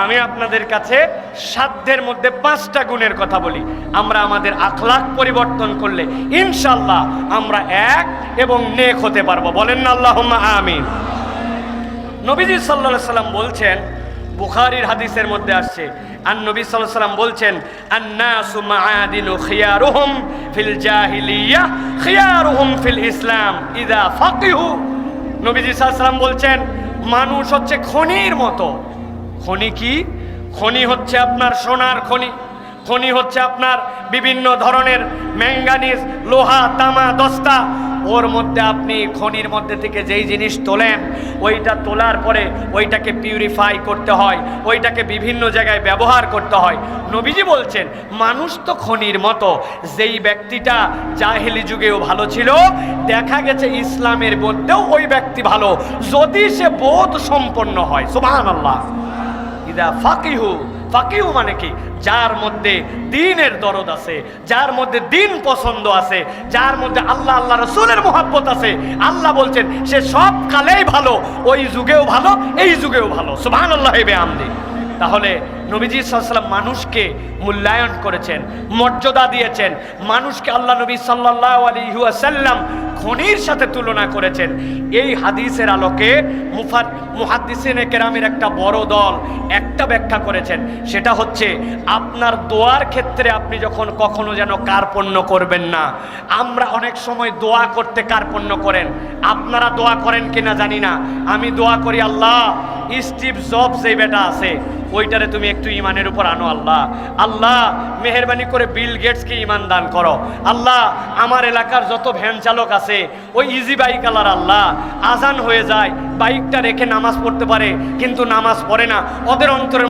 আমি আপনাদের কাছে সাধ্যের মধ্যে 5টা গুণের কথা বলি। আমরা আমাদের আখলাক পরিবর্তন করলে ইনশাআল্লাহ আমরা এক এবং নেক হতে পারবো। বলেন না আল্লাহুম্মা আমিন। নবীজি সাল্লাল্লাহু আলাইহি সাল্লাম বলছেন, বুখারীর হাদিসের মধ্যে আসছে, আর নবী সাল্লাল্লাহু আলাইহি সাল্লাম বলছেন, আন-নাসু মাআদিনু খিয়ারুহুম ফিল জাহিলিয়াহ খিয়ারুহুম ফিল ইসলাম ইযা ফাকিহু। নবীজি সাল্লাল্লাহু আলাইহি সাল্লাম বলছেন, মানুষ হচ্ছে খনির মতো। খনি কি? খনি হচ্ছে আপনার সোনার খনি, খনি হচ্ছে আপনার বিভিন্ন ধরনের ম্যাঙ্গানিজ, লোহা, তামা, দস্তা। ওর মধ্যে আপনি খনির মধ্যে থেকে যেই জিনিস তোলেন, ওইটা তোলার পরে ওইটাকে পিউরিফাই করতে হয়, ওইটাকে বিভিন্ন জায়গায় ব্যবহার করতে হয়। নবীজি বলছেন, মানুষ তো খনির মতো। যেই ব্যক্তিটা জাহেলি যুগেও ভালো ছিল, দেখা গেছে ইসলামের মধ্যেও ওই ব্যক্তি ভালো, যদি সে বোধ সম্পন্ন হয়। সুবহানাল্লাহ। ইদা ফাকিহু, ফাকিহু মানে কি? যার মধ্যে দ্বীনের দরদ আছে, যার মধ্যে দ্বীন পছন্দ আছে, যার মধ্যে আল্লাহ আল্লাহ রাসূলের মুহাব্বত আছে। আল্লাহ বলছেন সে সব কালেই ভালো, ওই যুগেও ভালো, এই যুগেও ভালো। সুবহানাল্লাহি বিহামদি। তাহলে নবীজি সাল্লাল্লাহু আলাইহি ওয়াসাল্লাম মানুষকে মূল্যায়ন করেছেন, মর্যাদা দিয়েছেন। মানুষকে আল্লাহ নবী সাল্লাল্লাহু আলাইহি ওয়াসাল্লাম খনির সাথে তুলনা করেছেন। এই হাদিসের আলোকে মুহাদ্দিসিনে কেরামের একটা বড় দল একটা ব্যাখ্যা করেছেন, সেটা হচ্ছে আপনার দোয়ার ক্ষেত্রে আপনি যখন কখনো যেন কার্পণ্য করবেন না। আমরা অনেক সময় দোয়া করতে কার্পণ্য করেন, আপনারা দোয়া করেন কিনা জানি না। আমি দোয়া করি, আল্লাহ স্টিভ জবস এই বেটা আছে, ওইটারে তুমি একটু ইমানের উপর আনো। আল্লাহ, আল্লাহ মেহেরবানি করে বিল গেটসকে ইমান দান করো। আল্লাহ আমার এলাকার যত ভ্যান চালক আছে, ওই ইজি বাইক আলার, আল্লাহ আজান হয়ে যায়, বাইকটা রেখে নামাজ পড়তে পারে কিন্তু নামাজ পড়ে না, ওদের অন্তরে